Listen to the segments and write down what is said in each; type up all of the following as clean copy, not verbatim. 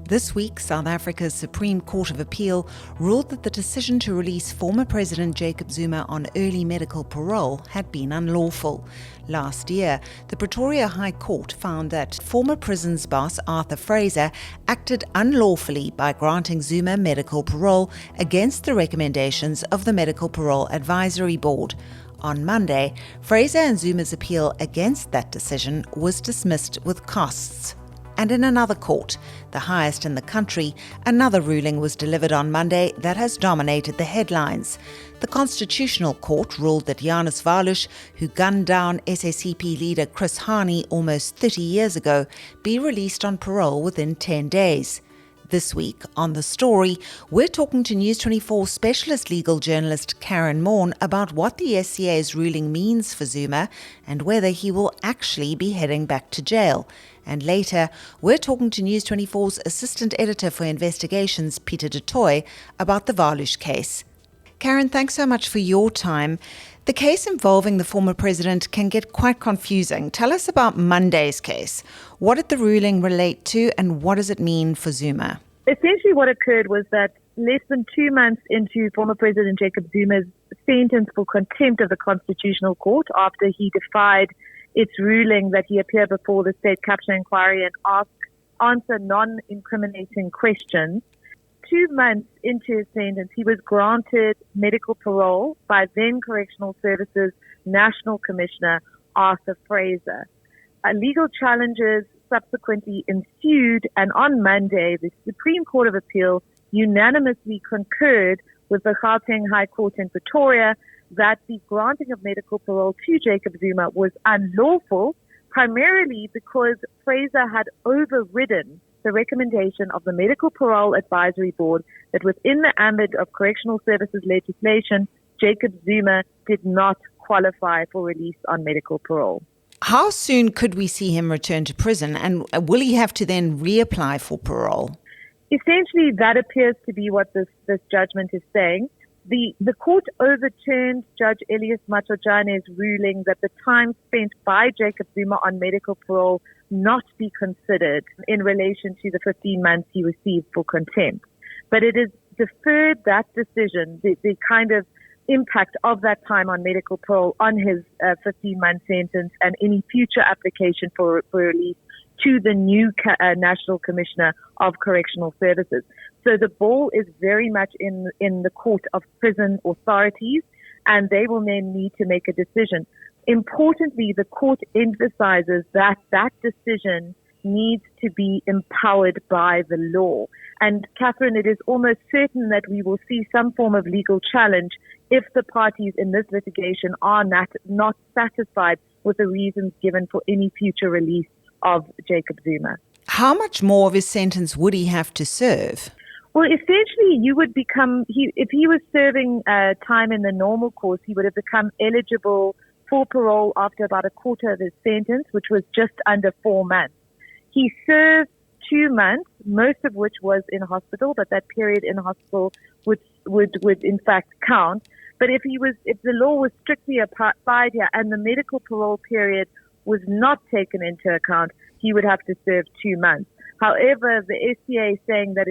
This week, South Africa's Supreme Court of Appeal ruled that the decision to release former President Jacob Zuma on early medical parole had been unlawful. Last year, the Pretoria High Court found that former prisons boss Arthur Fraser acted unlawfully by granting Zuma medical parole against the recommendations of the Medical Parole Advisory Board. On Monday, Fraser and Zuma's appeal against that decision was dismissed with costs. And in another court, the highest in the country, another ruling was delivered on Monday that has dominated the headlines. The Constitutional Court ruled that Janusz Walus, who gunned down SACP leader Hani almost 30 years ago, be released on parole within 10 days. This week, on The Story, we're talking to News 24 specialist legal journalist Karen Maughan about what the SCA's ruling means for Zuma and whether he will actually be heading back to jail. And later, we're talking to News 24's assistant editor for investigations, Peter du Toit, about the Waluś case. Karen, thanks so much for your time. The case involving the former president can get quite confusing. Tell us about Monday's case. What did the ruling relate to and what does it mean for Zuma? Essentially what occurred was that less than 2 months into former President Jacob Zuma's sentence for contempt of the Constitutional Court after he defied its ruling that he appear before the state capture inquiry and answer non-incriminating questions, 2 months into his sentence, he was granted medical parole by then Correctional Services National Commissioner Arthur Fraser. Legal challenges subsequently ensued, and on Monday, the Supreme Court of Appeal unanimously concurred with the Gauteng High Court in Pretoria that the granting of medical parole to Jacob Zuma was unlawful, primarily because Fraser had overridden the recommendation of the Medical Parole Advisory Board that within the ambit of correctional services legislation, Jacob Zuma did not qualify for release on medical parole. How soon could we see him return to prison, and will he have to then reapply for parole? Essentially, that appears to be what this judgment is saying. The court overturned Judge Elias Matshojane's ruling that the time spent by Jacob Zuma on medical parole not be considered in relation to the 15 months he received for contempt. But it has deferred that decision, the kind of impact of that time on medical parole on his 15-month sentence and any future application for release to the new National Commissioner of Correctional Services. So the ball is very much in the court of prison authorities, and they will then need to make a decision. Importantly, the court emphasizes that that decision needs to be empowered by the law. And Catherine, it is almost certain that we will see some form of legal challenge if the parties in this litigation are not satisfied with the reasons given for any future release of Jacob Zuma. How much more of his sentence would he have to serve? Well, essentially, you would become, if he was serving time in the normal course, he would have become eligible for parole after about a quarter of his sentence, which was just under 4 months. He served 2 months, most of which was in hospital, but that period in hospital would in fact count. But if the law was strictly applied here and the medical parole period was not taken into account, he would have to serve 2 months. However, the SCA saying that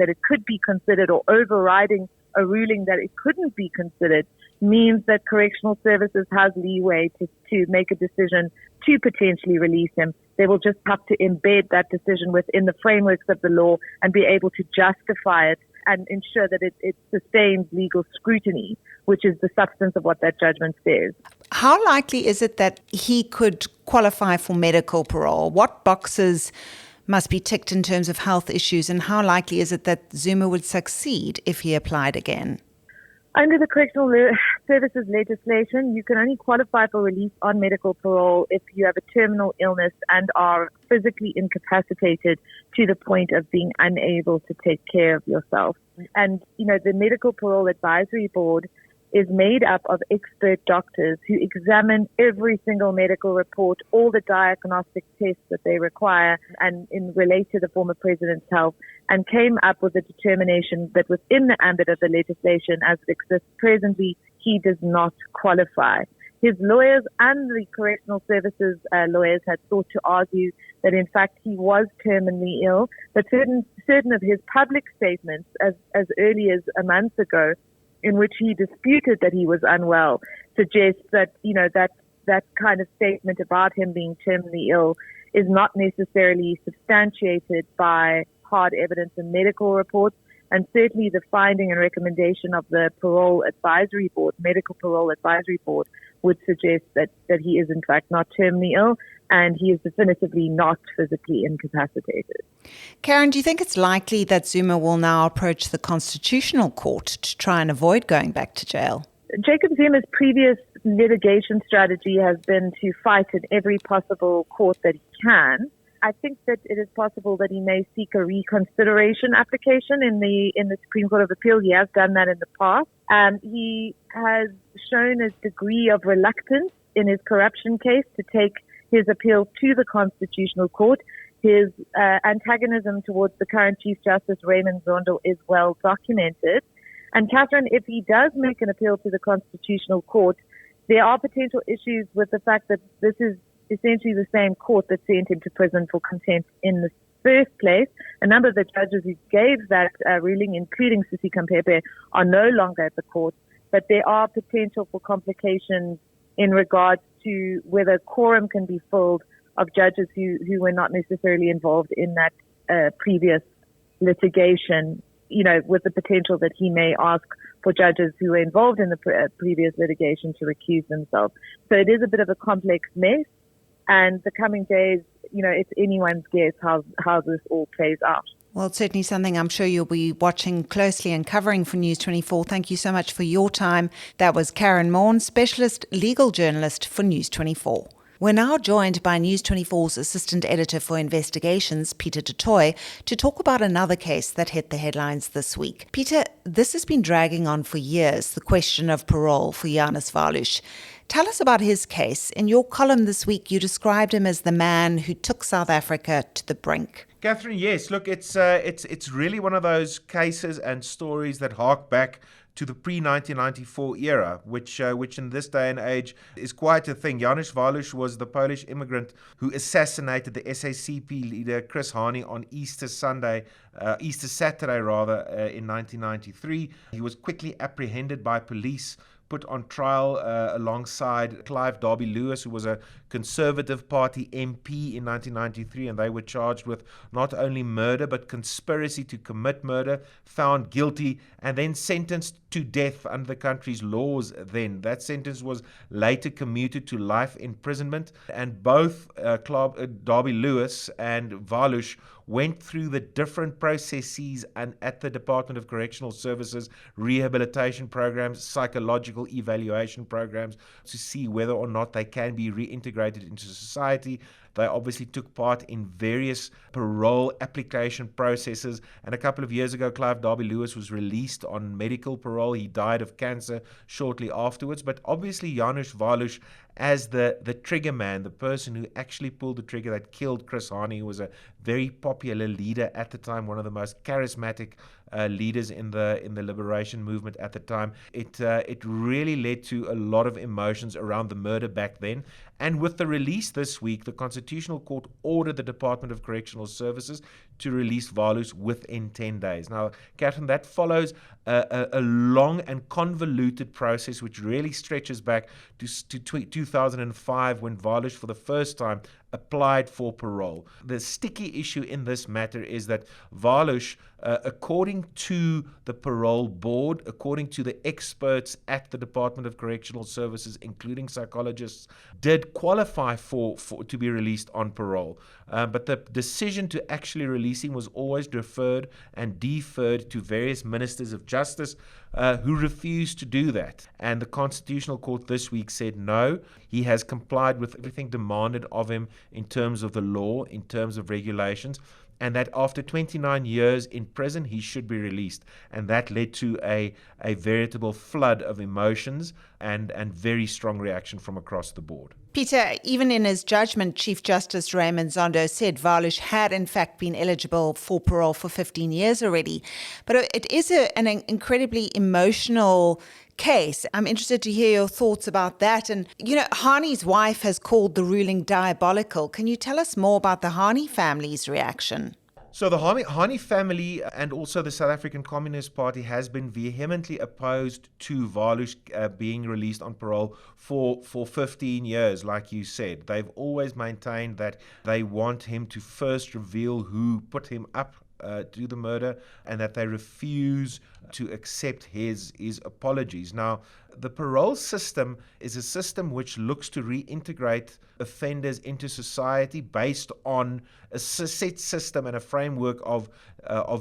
it could be considered, or overriding a ruling that it couldn't be considered, means that Correctional Services has leeway to make a decision to potentially release him. They will just have to embed that decision within the frameworks of the law and be able to justify it and ensure that it sustains legal scrutiny, which is the substance of what that judgment says. How likely is it that he could qualify for medical parole? What boxes must be ticked in terms of health issues, and how likely is it that Zuma would succeed if he applied again? Under the Correctional Services legislation, you can only qualify for release on medical parole if you have a terminal illness and are physically incapacitated to the point of being unable to take care of yourself. And, the Medical Parole Advisory Board is made up of expert doctors who examine every single medical report, all the diagnostic tests that they require and relate to the former president's health, and came up with a determination that within the ambit of the legislation as it exists presently, he does not qualify. his lawyers and the correctional services lawyers had sought to argue that in fact he was terminally ill, but certain of his public statements as early as a month ago, in which he disputed that he was unwell, suggests that, that kind of statement about him being terminally ill is not necessarily substantiated by hard evidence and medical reports. And certainly the finding and recommendation of the Medical Parole Advisory Board, would suggest that he is in fact not terminally ill, and he is definitively not physically incapacitated. Karen, do you think it's likely that Zuma will now approach the Constitutional Court to try and avoid going back to jail? Jacob Zuma's previous litigation strategy has been to fight in every possible court that he can. I think that it is possible that he may seek a reconsideration application in the Supreme Court of Appeal. He has done that in the past. He has shown a degree of reluctance in his corruption case to take his appeal to the Constitutional Court. His antagonism towards the current Chief Justice, Raymond Zondo, is well documented. And Catherine, if he does make an appeal to the Constitutional Court, there are potential issues with the fact that this is essentially the same court that sent him to prison for contempt in the first place. A number of the judges who gave that ruling, including Sisi Kampepe, are no longer at the court, but there are potential for complications in regards to whether quorum can be filled of judges who were not necessarily involved in that previous litigation, with the potential that he may ask for judges who were involved in the previous litigation to recuse themselves. So it is a bit of a complex mess. And the coming days, it's anyone's guess how this all plays out. Well, it's certainly something I'm sure you'll be watching closely and covering for News 24. Thank you so much for your time. That was Karen Morn, specialist legal journalist for News 24. We're now joined by News 24's Assistant Editor for Investigations, Peter du Toit, to talk about another case that hit the headlines this week. Peter, this has been dragging on for years, the question of parole for Janusz Waluś. Tell us about his case. In your column this week, you described him as the man who took South Africa to the brink. Catherine, yes. Look, it's really one of those cases and stories that hark back to the pre-1994 era, which in this day and age is quite a thing. Janusz Waluś was the Polish immigrant who assassinated the SACP leader Chris Hani on Easter Saturday, in 1993. He was quickly apprehended by police, put on trial alongside Clive Derby-Lewis, who was a Conservative Party MP in 1993, and they were charged with not only murder but conspiracy to commit murder, found guilty, and then sentenced to death under the country's laws then. That sentence was later commuted to life imprisonment, and both Derby-Lewis and Waluś went through the different processes and at the Department of Correctional Services, rehabilitation programs, psychological evaluation programs to see whether or not they can be reintegrated into society. They obviously took part in various parole application processes. And a couple of years ago, Clive Derby-Lewis was released on medical parole. He died of cancer shortly afterwards. But obviously, Janusz Waluś, as the trigger man, the person who actually pulled the trigger that killed Chris Hani, who was a very popular leader at the time, one of the most charismatic leaders in the liberation movement at the time. It really led to a lot of emotions around the murder back then. And with the release this week, the Constitutional Court ordered the Department of Correctional Services to release Waluś within 10 days. Now, Catherine, that follows a long and convoluted process which really stretches back to 2005 when Waluś for the first time applied for parole. The sticky issue in this matter is that Waluś, according to the parole board, according to the experts at the Department of Correctional Services, including psychologists, did qualify for to be released on parole. But the decision to actually release him was always deferred and deferred to various ministers of justice who refused to do that. And the Constitutional Court this week said no, he has complied with everything demanded of him in terms of the law, in terms of regulations, and that after 29 years in prison, he should be released. And that led to a veritable flood of emotions and very strong reaction from across the board. Peter, even in his judgment, Chief Justice Raymond Zondo said Waluś had in fact been eligible for parole for 15 years already. But it is an incredibly emotional case. I'm interested to hear your thoughts about that. And, Hani's wife has called the ruling diabolical. Can you tell us more about the Hani family's reaction? So the Hani family and also the South African Communist Party has been vehemently opposed to Waluś being released on parole for 15 years, like you said. They've always maintained that they want him to first reveal who put him up to the murder, and that they refuse to accept his apologies. Now, the parole system is a system which looks to reintegrate offenders into society based on a set system and a framework of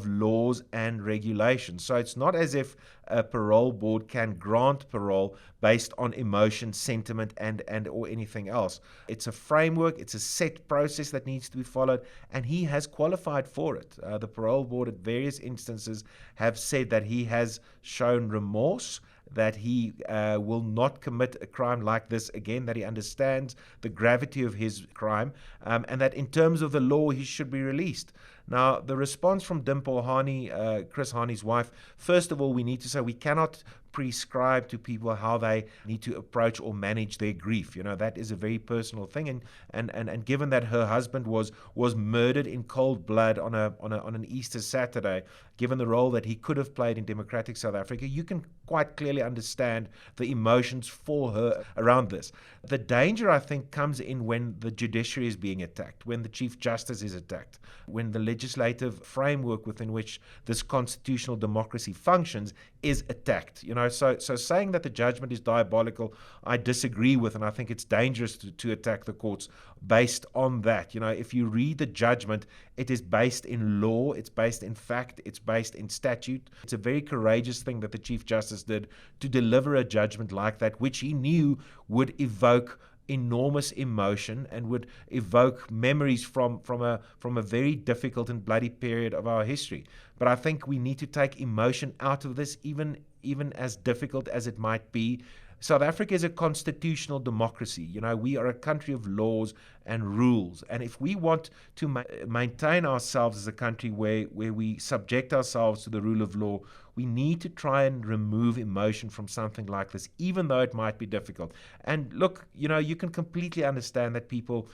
laws and regulations. So it's not as if a parole board can grant parole based on emotion, sentiment, and or anything else. It's a framework, it's a set process that needs to be followed, and he has qualified for it. The parole board at various instances have said that he has shown remorse, that he will not commit a crime like this again, that he understands the gravity of his crime, and that in terms of the law, he should be released. Now, the response from Dimple Hani, Chris Hani's wife, first of all, we need to say we cannot prescribe to people how they need to approach or manage their grief. That is a very personal thing. And given that her husband was murdered in cold blood on an Easter Saturday, given the role that he could have played in democratic South Africa, you can quite clearly understand the emotions for her around this. The danger, I think, comes in when the judiciary is being attacked, when the Chief Justice is attacked, when the legislative framework within which this constitutional democracy functions is attacked. So saying that the judgment is diabolical, I disagree with, and I think it's dangerous to attack the courts based on that. If you read the judgment, it is based in law, it's based in fact, it's based in statute. It's a very courageous thing that the Chief Justice did to deliver a judgment like that, which he knew would evoke enormous emotion and would evoke memories from a very difficult and bloody period of our history. But I think we need to take emotion out of this, even as difficult as it might be. South Africa is a constitutional democracy. We are a country of laws and rules. And if we want to maintain ourselves as a country where we subject ourselves to the rule of law, we need to try and remove emotion from something like this, even though it might be difficult. And look, you can completely understand that people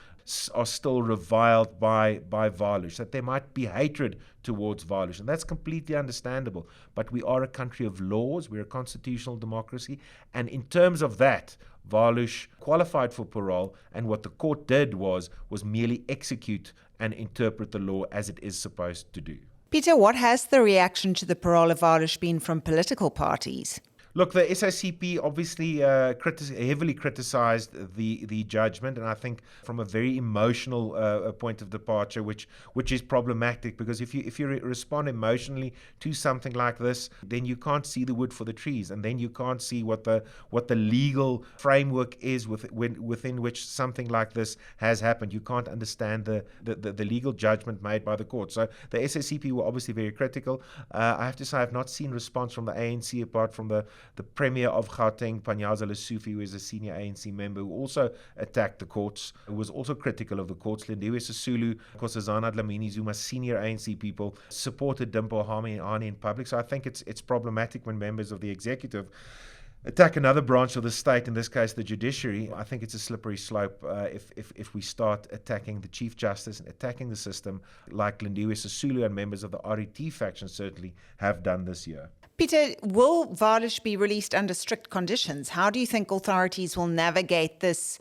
are still reviled by Waluś, that there might be hatred towards Waluś, and that's completely understandable. But we are a country of laws, we're a constitutional democracy, and in terms of that, Waluś qualified for parole, and what the court did was merely execute and interpret the law as it is supposed to do. Peter, what has the reaction to the parole of Waluś been from political parties? Look, the SACP obviously heavily criticized the judgment, and I think from a very emotional point of departure, which is problematic, because if you respond emotionally to something like this, then you can't see the wood for the trees, and then you can't see what the legal framework is within which something like this has happened. You can't understand the legal judgment made by the court. So the SACP were obviously very critical. I have to say I've not seen response from the ANC apart from the Premier of Gauteng, Panyaza Lesufi, who is a senior ANC member, who also attacked the courts, who was also critical of the courts. Lindiwe Sisulu, Nkosazana Dlamini Zuma, senior ANC people, supported Dimple Hani in public. So I think it's problematic when members of the executive attack another branch of the state, in this case the judiciary. I think it's a slippery slope if we start attacking the Chief Justice and attacking the system like Lindiwe Sisulu and members of the RET faction certainly have done this year. Peter, will Waluś be released under strict conditions? How do you think authorities will navigate this?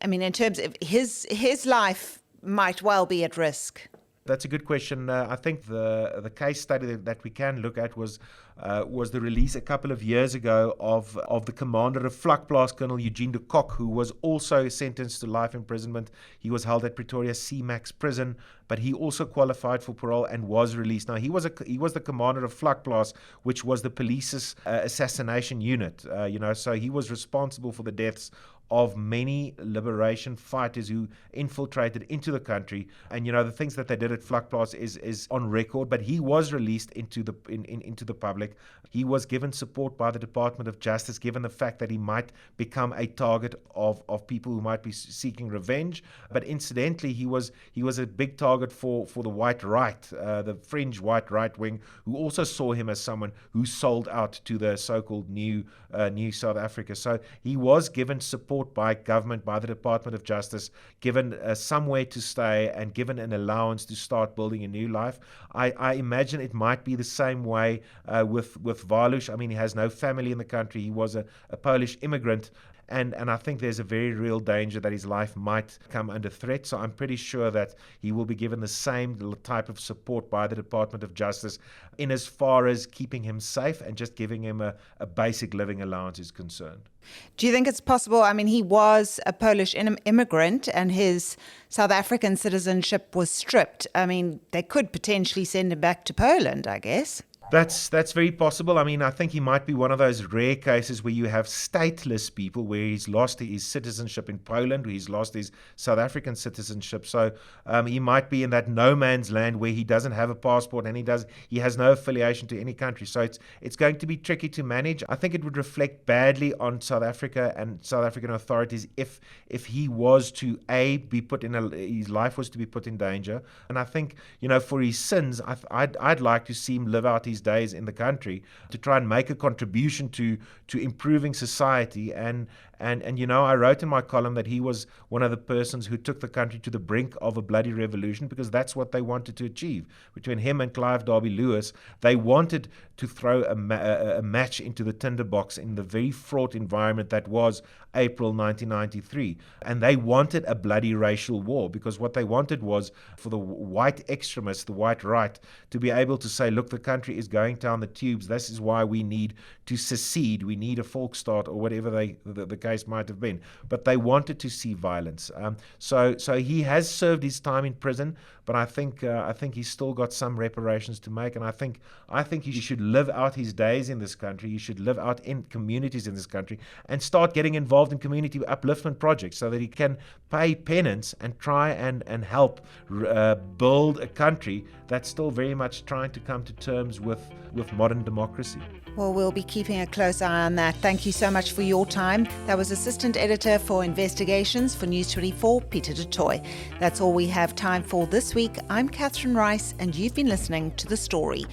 I mean, in terms of his life might well be at risk. That's a good question. I think the case study that we can look at was the release a couple of years ago of the commander of Vlakplaas, Colonel Eugene de Kock, who was also sentenced to life imprisonment. He was held at Pretoria C-Max prison, but he also qualified for parole and was released. Now, he was the commander of Vlakplaas, which was the police's assassination unit. So he was responsible for the deaths of many liberation fighters who infiltrated into the country. And the things that they did at Vlakplaas is on record. But he was released into the public. He was given support by the Department of Justice, given the fact that he might become a target of people who might be seeking revenge. But incidentally, he was a big target for the white right, the fringe white right wing, who also saw him as someone who sold out to the so-called new South Africa. So he was given support by government, by the Department of Justice, given somewhere to stay and given an allowance to start building a new life. I imagine it might be the same way with Waluś. I mean, he has no family in the country. He was a Polish immigrant. And I think there's a very real danger that his life might come under threat. So I'm pretty sure that he will be given the same type of support by the Department of Justice in as far as keeping him safe and just giving him a basic living allowance is concerned. Do you think it's possible? I mean, he was a Polish immigrant and his South African citizenship was stripped. I mean, they could potentially send him back to Poland, I guess. That's very possible. I mean, I think he might be one of those rare cases where you have stateless people, where he's lost his citizenship in Poland, where he's lost his South African citizenship. So he might be in that no man's land where he doesn't have a passport and he has no affiliation to any country. So it's going to be tricky to manage. I think it would reflect badly on South Africa and South African authorities if he was to be put in his life was to be put in danger. And I think for his sins, I'd like to see him live out his days in the country to try and make a contribution to improving society. And I wrote in my column that he was one of the persons who took the country to the brink of a bloody revolution, because that's what they wanted to achieve. Between him and Clive Derby-Lewis, they wanted to throw a match into the tinderbox in the very fraught environment that was April 1993. And they wanted a bloody racial war, because what they wanted was for the white extremists, the white right, to be able to say, look, the country is going down the tubes. This is why we need to secede. We need a Volksstaat, or whatever the case might have been. But they wanted to see violence. So he has served his time in prison, but I think he's still got some reparations to make. And I think he should live out his days in this country. He should live out in communities in this country and start getting involved in community upliftment projects so that he can pay penance and try and help build a country that's still very much trying to come to terms with modern democracy. Well, we'll be keeping a close eye on that. Thank you so much for your time. That was Assistant Editor for Investigations for News 24, Peter du Toit. That's all we have time for this week. I'm Catherine Rice, and you've been listening to The Story.